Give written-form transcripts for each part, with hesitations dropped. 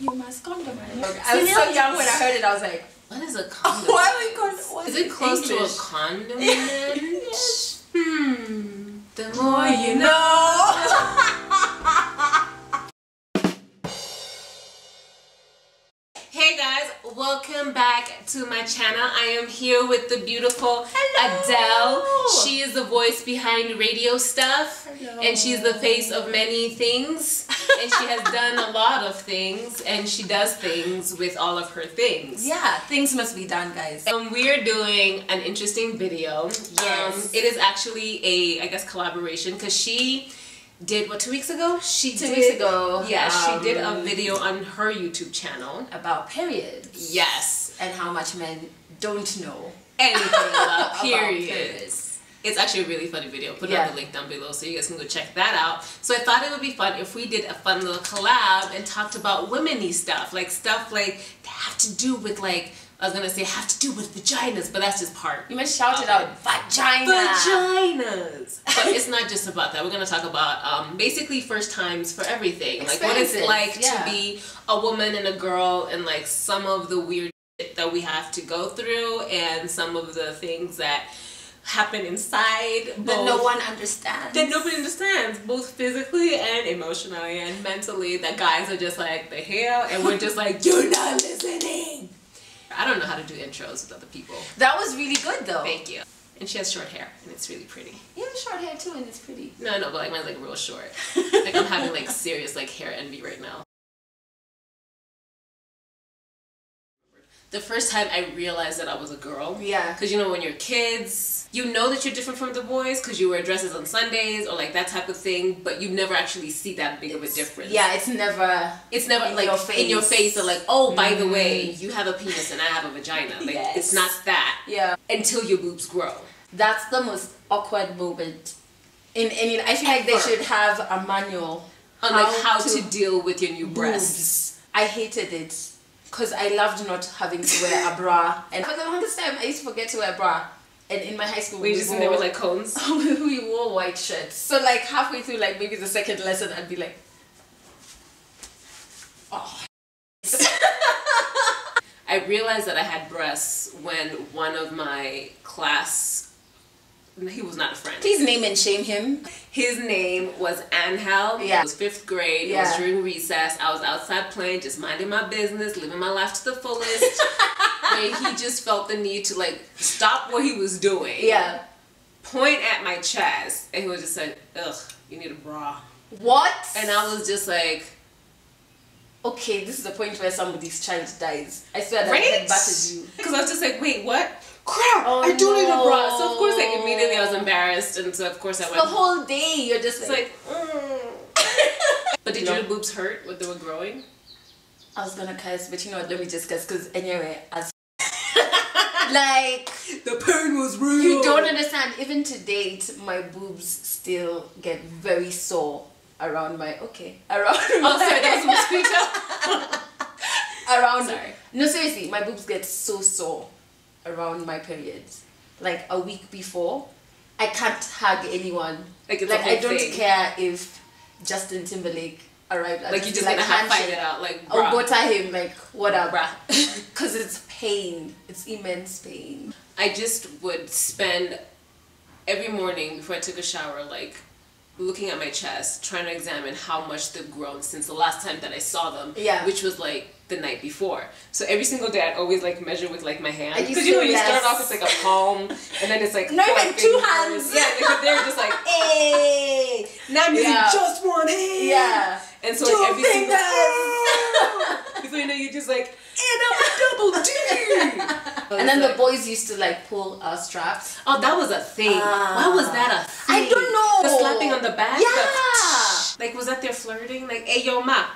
you must condom. I was so young when I heard it. I was like, what is a condom? Why are we condom? Is it close to a condom? Yes. The more you know. Hey guys, welcome back to my channel. I am here with the beautiful Adele. She is the voice behind radio stuff. Hello. And she's the face of many things. And she has done a lot of things, and she does things with all of her things. Yeah, things must be done, guys. We're doing an interesting video. Yes. It is actually a, I guess, collaboration, because she did, what, 2 weeks ago? Two weeks ago. Yeah, she did a video on her YouTube channel. About periods. Yes. And how much men don't know Anything about periods. periods. It's actually a really funny video. Put it on the link down below so you guys can go check that out. So I thought it would be fun if we did a fun little collab and talked about women-y stuff. Like stuff like that have to do with, like, I was gonna say have to do with vaginas, but that's just part. You must shout it out. Vagina. Vaginas. But it's not just about that. We're gonna talk about basically first times for everything. Like what it's like to be a woman and a girl, and like some of the weird shit that we have to go through, and some of the things that happen inside that no one understands. That nobody understands, both physically and emotionally and mentally. That guys are just like, the hell, and we're just like, you're not listening. I don't know how to do intros with other people. That was really good though. Thank you. And she has short hair, and it's really pretty. You have short hair too, and it's pretty. No, but like mine's like real short. Like I'm having like serious like hair envy right now. The first time I realized that I was a girl. Yeah. Because you know when you're kids, you know that you're different from the boys because you wear dresses on Sundays or like that type of thing, but you never actually see that big of a difference. Yeah, it's never in like in your face or like, oh, by the way, you have a penis and I have a vagina. Like it's not that. Yeah. Until your boobs grow. That's the most awkward moment in any. I feel like they should have a manual on like how to deal with your new breasts. I hated it. Because I loved not having to wear a bra. And for the longest time, I used to forget to wear a bra. And in my high school, we just there were like cones? we wore white shirts. So like halfway through like maybe the second lesson, I'd be like, oh. I realized that I had breasts when one of my class, he was not a friend. Please name and shame him. His name was Angel. Yeah. It was 5th grade. It was during recess. I was outside playing, just minding my business, living my life to the fullest. And he just felt the need to like stop what he was doing. Yeah. Point at my chest. And he was just like, ugh, you need a bra. What? And I was just like, okay, this is the point where somebody's child dies. I swear that right? I battered you. Because I was just like, wait, what? Crap, oh, I do need a bra. So of course like immediately I was embarrassed, and so of course I went. The whole day you're just like But did your boobs hurt when they were growing? I was gonna curse, but you know what, let me just curse, because anyway, as like the pain was real. You don't understand, even to date my boobs still get very sore around my around oh sorry, that was a mosquito. around sorry. No, seriously, my boobs get so sore around my periods. Like a week before, I can't hug anyone. Like I don't care if Justin Timberlake arrived. Like you just like fight it out, like I'll go to him, like whatever, because it's pain. It's immense pain. I just would spend every morning before I took a shower, like looking at my chest, trying to examine how much they've grown since the last time that I saw them. Yeah. Which was like the night before. So every single day I'd always like measure with like my hand. Because you know when you start off it's like a palm and then it's like no, like 2 hands. Yeah, they're just like, hey, now I'm using just 1 hand. Yeah. And so like every single before you know you're just like, and I'm a double D. And then the boys used to like pull our straps. Oh, that was a thing. Why was that a thing? I don't know. The slapping on the back? Yeah. Like was that their flirting? Like, hey yo ma.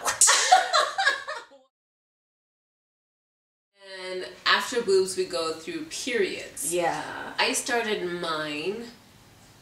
And after boobs we go through periods. Yeah. I started mine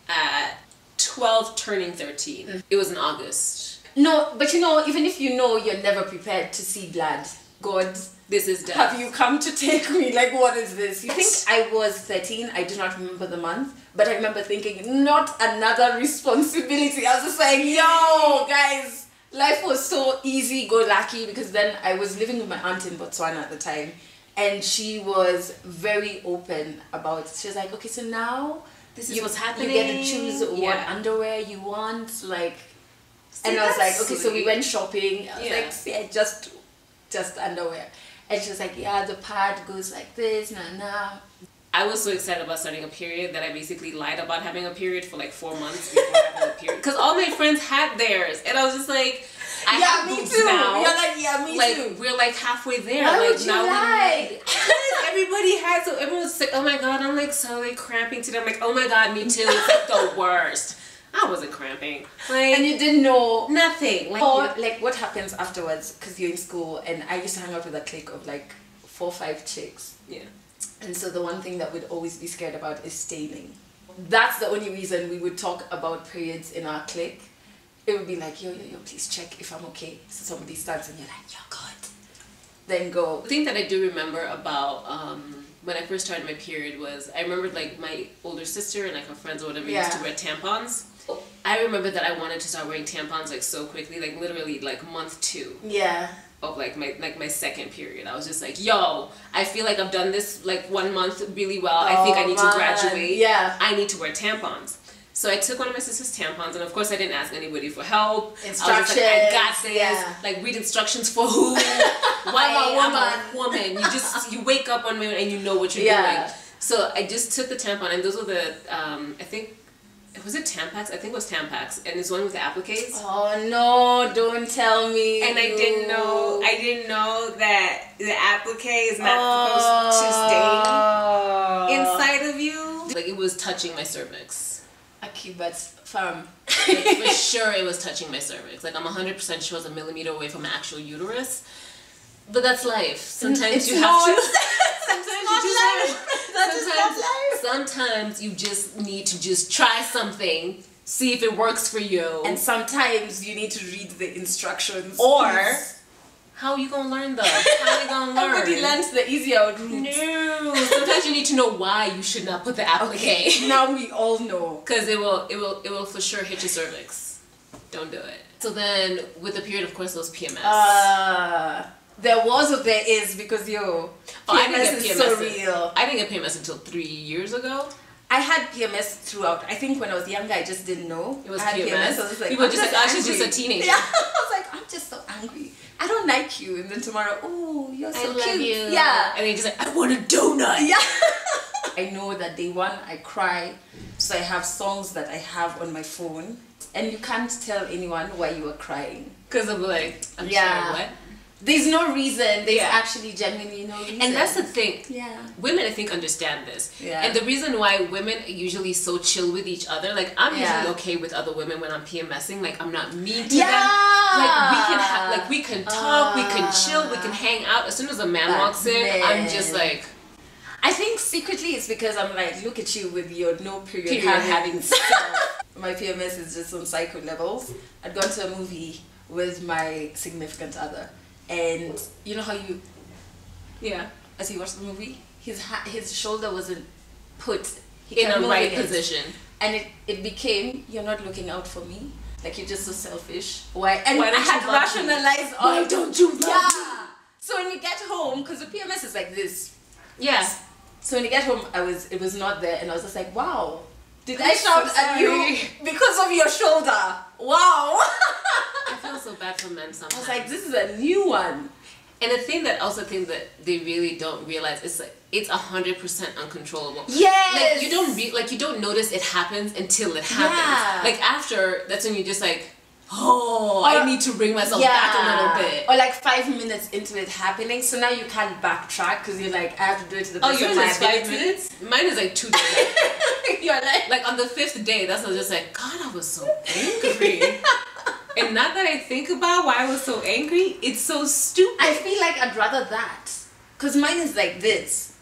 at 12 turning 13. It was in August. No, but you know, even if you know, you're never prepared to see blood. God, this is death. Have you come to take me? Like, what is this? You think I was 13? I do not remember the month, but I remember thinking, not another responsibility. I was just like, yo, guys, life was so easy-go-lucky because then I was living with my aunt in Botswana at the time, and she was very open about it. She was like, okay, so now this is what's happening. You get to choose what underwear you want, like. And I was like, okay, so we went shopping. I was like, see, just underwear. And she was like, yeah, the pad goes like this, nah. I was so excited about starting a period that I basically lied about having a period for like 4 months before having a period. Because all my friends had theirs. And I was just like, I have boobs too. now. You're like, yeah, me too. We're like halfway there. Why like, would you lie? Everybody had, so everyone was like, oh my god, I'm like so like cramping today. I'm like, oh my god, me too. It's like the worst. I wasn't cramping. Like, and you didn't know nothing. Like what happens afterwards, because you're in school, and I used to hang out with a clique of like 4 or 5 chicks. Yeah. And so the one thing that we'd always be scared about is staining. That's the only reason we would talk about periods in our clique. It would be like, yo, please check if I'm okay. So somebody starts and you're like, you're good. Then go. The thing that I do remember about when I first started my period was, I remembered like my older sister and like her friends or whatever used to wear tampons. I remember that I wanted to start wearing tampons like so quickly, like literally like month 2. Yeah. Of like my second period. I was just like, yo, I feel like I've done this like 1 month really well. I think I need to graduate. Yeah. I need to wear tampons. So I took one of my sister's tampons, and of course I didn't ask anybody for help. Instructions. I got this. Yeah. Like, read instructions for who? I'm a woman. You wake up one minute and you know what you're doing. So I just took the tampon, and those were the I think. Was it Tampax? I think it was Tampax, and it's one with the appliques. Oh no! Don't tell me. And I didn't know that the applique is not supposed to stay inside of you. Like, it was touching my cervix. Okay, but fam. Like, for sure, it was touching my cervix. Like, I'm 100% sure it was a millimeter away from my actual uterus. But that's life. Sometimes you have to. Sometimes you just need to just try something, see if it works for you. And sometimes you need to read the instructions. Or how are you gonna learn though? How are you gonna learn? Everybody learns the easier route. No. Sometimes you need to know why you should not put the applique. Okay, now we all know. Because it will for sure hit your cervix. Don't do it. So then with the period, of course, there was PMS. There was or there is, because PMS is so real. I didn't get PMS until 3 years ago. I had PMS throughout. I think when I was younger, I just didn't know. It was I had PMS. I was like, people were just like, she's just a teenager. Yeah. I was like, I'm just so angry. I don't like you. And then tomorrow, oh, you're so cute. I love you. Yeah. And then you're just like, I want a donut. Yeah. I know that day one, I cry. So I have songs that I have on my phone. And you can't tell anyone why you were crying. Because I'm like, I'm sorry, what? There's no reason. There's actually genuinely no reason. And that's the thing. Yeah. Women, I think, understand this. Yeah. And the reason why women are usually so chill with each other, like, I'm usually okay with other women when I'm PMSing. Like, I'm not mean to them. Like, we can talk, we can chill, we can hang out. As soon as a man walks in, I'm just like... I think secretly it's because I'm like, look at you with your no period having stuff. My PMS is just on psycho levels. I'd gone to a movie with my significant other. And you know how you, as he watched the movie, his shoulder wasn't put in a right position, and it became, you're not looking out for me, like you're just so selfish. Why? And I had to rationalize. Why don't you love me? Yeah. So when you get home, because the PMS is like this. Yeah. So when you get home, it was not there, and I was just like, wow. Did I shout at you because of your shoulder? Wow. I feel so bad for men sometimes. I was like, this is a new one. And the thing that they really don't realize is like, it's 100% uncontrollable. Yes. Like you don't notice it happens until it happens. Yeah. Like after, that's when you're just like, I need to bring myself back a little bit. Or like 5 minutes into it happening, so now you can't backtrack because you're like, I have to do it to the best of my ability. 5 minutes? Mine is like 2 days. You're like on the 5th day, that's when I was just like, God, I was so angry. And now that I think about why I was so angry, it's so stupid. I feel like I'd rather that. Because mine is like this.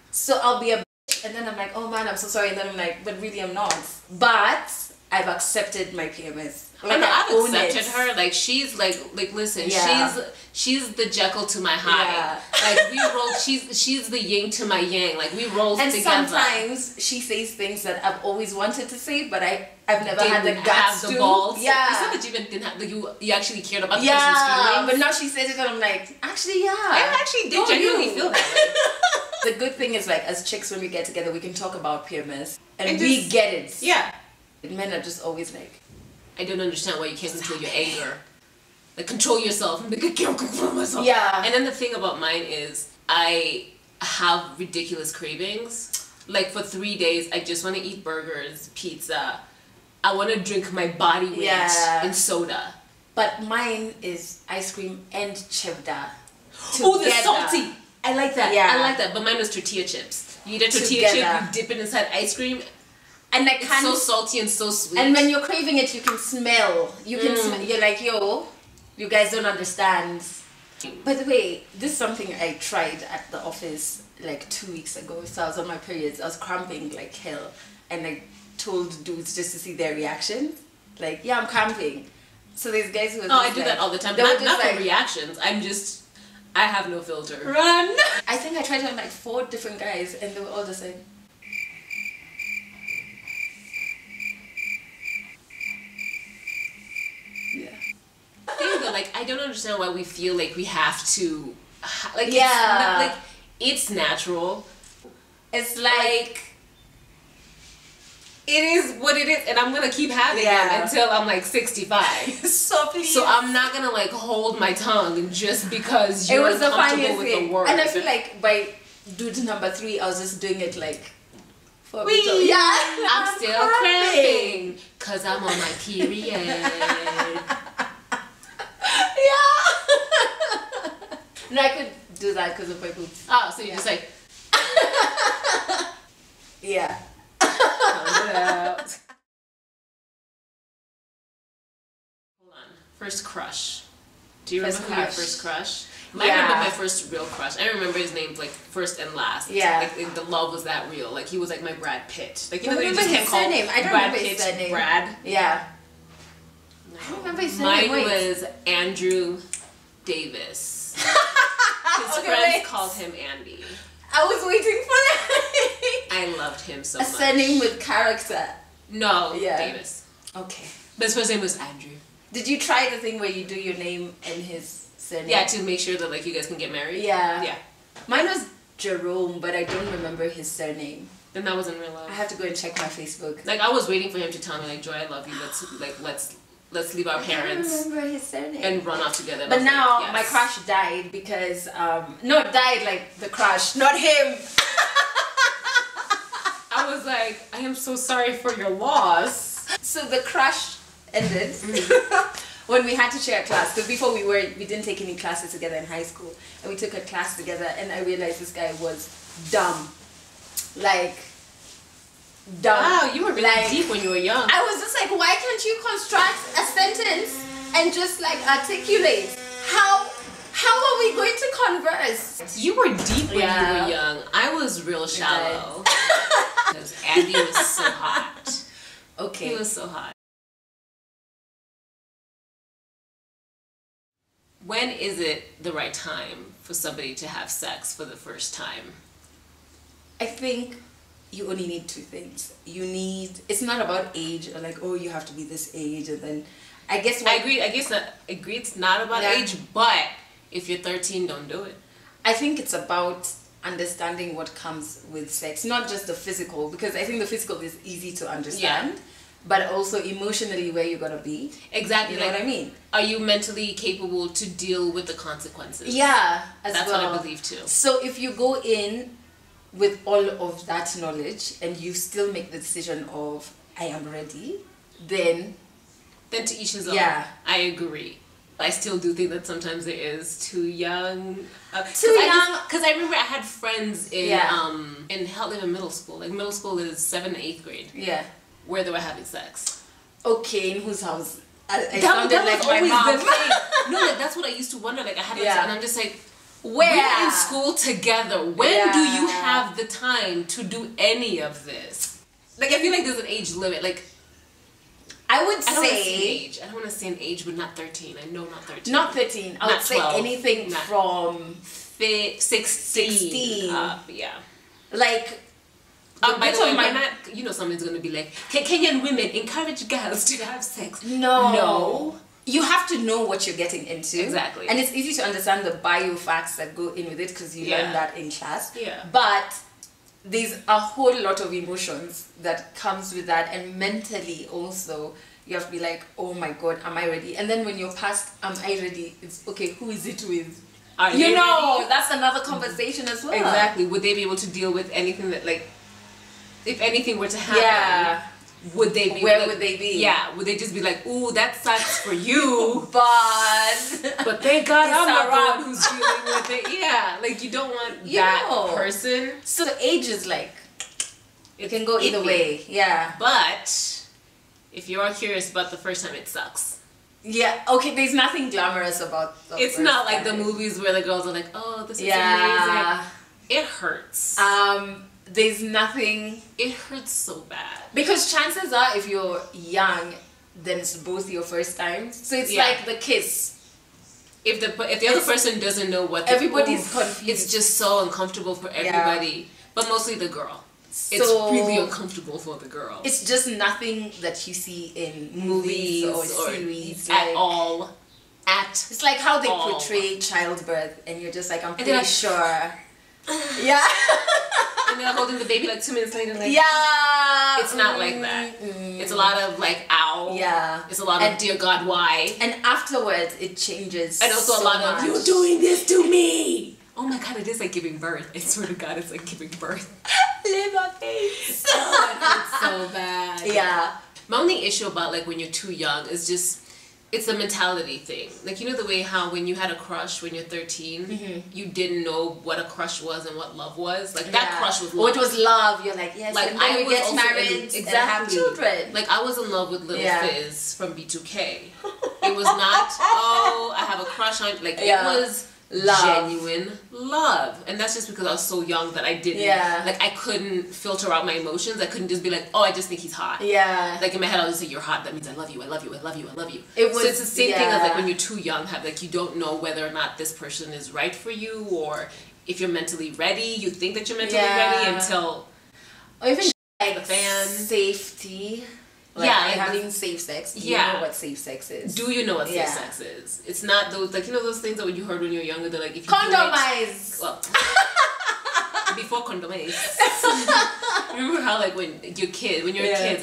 So I'll be a bitch, and then I'm like, oh man, I'm so sorry. And then I'm like, but really I'm not. But I've accepted my PMS. Like, I've accepted her. Like, she's like listen, she's the Jekyll to my Hyde. Like, we roll. She's the yin to my yang. Like, we roll together. And sometimes she says things that I've always wanted to say, but I've never had the guts the balls. Yeah, it's not that you even didn't have. Like, you actually cared about the person's feelings. But now she says it, and I'm like, actually, I actually did genuinely feel that way. The good thing is, like, as chicks, when we get together, we can talk about PMS, and we get it. Yeah. Men are just always like, I don't understand why you can't control your anger. Like, control yourself. Like, I can't control myself. Yeah. And then the thing about mine is I have ridiculous cravings. Like, for 3 days, I just want to eat burgers, pizza. I want to drink my body weight in soda. But mine is ice cream and cheddar. Oh, the salty. I like that. Yeah. I like that. But mine was tortilla chips. You eat a tortilla chip, you dip it inside ice cream. And it's so salty and so sweet. And when you're craving it, you can smell. You can smell. You're like, yo, you guys don't understand. By the way, this is something I tried at the office like 2 weeks ago. So I was on my periods. I was cramping like hell. And I told dudes just to see their reaction. Like, yeah, I'm cramping. So these guys who were I do that all the time. Not for reactions. I have no filter. Run! I think I tried on like 4 different guys and they were all the same. Like, I don't understand why we feel like we have to, like, it's natural. It's like, it is what it is, and I'm gonna keep having them until I'm like 65. So please. So I'm not gonna like hold my tongue just because you're uncomfortable with the word. And I feel like by dude number 3, I was just doing it like, for I'm still cramping cause I'm on my period. No, I could do that because of my boobs. Oh, so you're just like... Yeah. Hold on. First crush. Do you remember your first crush? I remember my first real crush. I remember his name like first and last. Yeah. Like the love was that real. Like he was like my Brad Pitt. Like you know, you just can't call him Brad Pitt Brad. Yeah. No. I don't remember his name. Mine was Andrew Davis. His friends called him Andy. I was waiting for that. I loved him so much. A surname with character. No, Davis. Okay. But his first name was Andrew. Did you try the thing where you do your name and his surname? Yeah, to make sure that like you guys can get married. Yeah. Yeah. Mine was Jerome, but I don't remember his surname. Then that wasn't real love. I have to go and check my Facebook. Like I was waiting for him to tell me like, Joy, I love you. Let's leave our parents. I don't remember his surname. And run off together. But now my crush died because died like the crush, not him. I was like, I am so sorry for your loss. So the crush ended when we had to share a class, because before we didn't take any classes together in high school, and we took a class together, and I realized this guy was dumb. Like dumb. Wow, you were really deep when you were young. I was just like, why can't you construct a sentence and just like articulate? How are we going to converse? You were deep when you were young. I was real shallow. Because Andy was so hot. Okay. He was so hot. When is it the right time for somebody to have sex for the first time? I think you only need 2 things. It's not about age or like, oh, you have to be this age, and then I guess I agree it's not about age, but if you're 13, don't do it. I think it's about understanding what comes with sex, not just the physical, because I think the physical is easy to understand, but also emotionally where you're gonna be. Exactly. You know what I mean? Are you mentally capable to deal with the consequences? Yeah, that's what I believe too. So if you go in with all of that knowledge and you still make the decision of I am ready, then to each his own. Yeah, I agree. I still do think that sometimes it is too young. Because I remember I had friends in middle school. Like middle school is 7th and 8th grade. Yeah. Where they were having sex. Okay, in whose house? I sounded like my mom. No, like that's what I used to wonder. Like I had and I'm just like, we're in school together. When do you have the time to do any of this? Like I feel like there's an age limit. Like I would I don't say age. I don't want to say an age, but not 13. I know not 13. Not 13. I would say 12, anything from 16 up. Yeah. Like. By the way, you know someone's gonna be like, Kenyan women encourage girls to have sex. No. You have to know what you're getting into. Exactly. And it's easy to understand the bio facts that go in with it because you learn that in class. Yeah. But there's a whole lot of emotions that comes with that, and mentally also you have to be like, oh my god, am I ready? And then when you're past am I ready, it's okay, who is it with? Are you know, ready? That's another conversation as well. Exactly. Would they be able to deal with anything that, like, if anything were to happen? Yeah. Would they be? Where would they be? Yeah. Would they just be like, ooh, that sucks for you, but thank God I'm not the one who's dealing with it. Yeah. Like, you don't want that person. So the age is like, it can go either way. Yeah. But if you are curious about the first time, it sucks. Yeah, okay, there's nothing glamorous about the It's not like the movies where the girls are like, oh, this is amazing. It hurts. There's nothing. It hurts so bad. Because chances are, if you're young, then it's both your first times. So it's like the kiss. If the other person doesn't know what everybody's confused. It's just so uncomfortable for everybody. But mostly the girl. It's really uncomfortable for the girl. It's just nothing that you see in movies or series at all. It's like how they portray childbirth, and you're just like, I'm pretty sure. Yeah. And they're holding the baby like 2 minutes later. Like, yeah. It's not like that. It's a lot of like, ow. Yeah. It's a lot of, dear God, why? And afterwards, it changes. And also a lot of, you're doing this to me. Oh my God, it is like giving birth. I swear to God, it's like giving birth. Leave my face. Oh, it's so bad. Yeah. My only issue about like when you're too young is just, it's a mentality thing. Like, you know the way how when you had a crush when you're 13, you didn't know what a crush was and what love was? Like, that crush was love. What was love? You're like, yes, like, and then we get married and have children. Like, I was in love with Little Fizz from B2K. It was not, oh, I have a crush on, like, it was genuine love. And that's just because I was so young that I didn't, like, I couldn't filter out my emotions. I couldn't just be like, oh, I just think he's hot. Yeah. Like, in my head, I'll just say, you're hot, that means I love you, I love you, I love you, I love you. So it's the same thing as, like, when you're too young, like, you don't know whether or not this person is right for you, or if you're mentally ready. You think that you're mentally ready until... Or even, like, the fan. Safety. Like, having safe sex. Do you know what safe sex is? Do you know what safe sex is? It's not those, like, you know those things that when you heard when you were younger, they're like, if you condomize! Well, before condomize. Remember how, like, when you're kids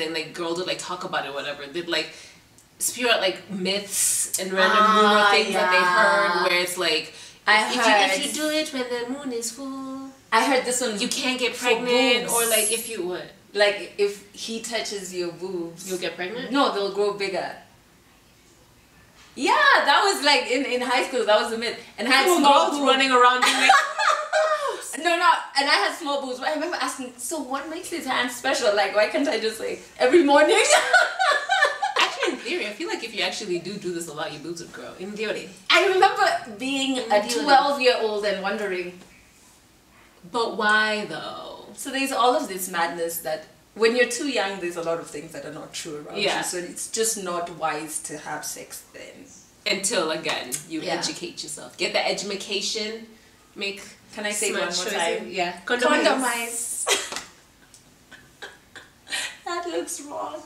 and, like, girls would, like, talk about it or whatever, they'd, like, spew out, like, myths and random rumor things that they heard, where it's, like, if you do it when the moon is full, I heard this one. You can't get pregnant, or, like, if you, what? Like, if he touches your boobs, you'll get pregnant? No, they'll grow bigger. Yeah, that was like in high school, that was a myth. And I had small boobs running around doing like, No, and I had small boobs. But I remember asking, so what makes his hands special? Like, why can't I just, like, every morning? Actually, in theory, I feel like if you actually do this a lot, your boobs would grow. In theory. I remember being a 12-year-old and wondering. But why, though? So there's all of this madness that when you're too young, there's a lot of things that are not true around you. So it's just not wise to have sex then. Until, again, you educate yourself. Get the education. Can I say one more time? Yeah. Condomize. That looks wrong.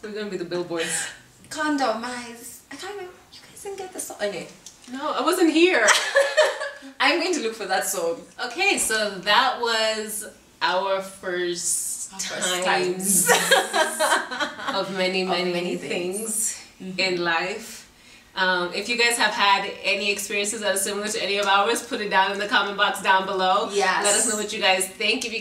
We're going to be the billboards. Condomize. I can't remember. You guys didn't get the song. Okay. No, I wasn't here. I'm going to look for that song. Okay, so that was our first times of many things in life. If you guys have had any experiences that are similar to any of ours, put it down in the comment box down below. Yes. Let us know what you guys think. If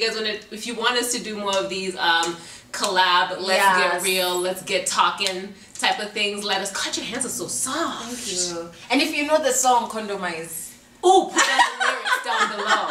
you want us to do more of these collab, let's get real, let's get talking type of things, let us. God, your hands are so soft. Thank you. And if you know the song Condomize, put down the lyrics down below.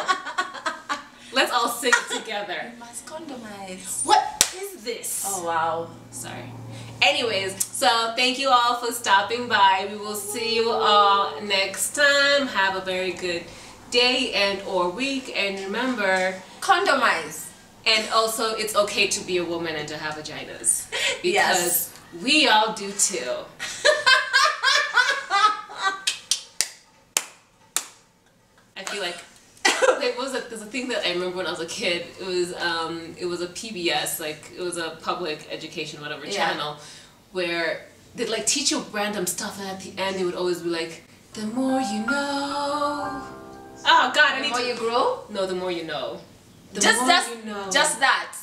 Let's all sing it together. You must condomize. What is this? Oh wow. Sorry. Anyways, so thank you all for stopping by. We will see you all next time. Have a very good day and or week, and remember, condomize. And also, it's okay to be a woman and to have vaginas. Because we all do too. I feel like there's a thing that I remember when I was a kid. It was a PBS, like it was a public education whatever channel, where they'd like teach you random stuff, and at the end they would always be like, the more you know. Oh God, the more you grow? No, the more you know. Just that.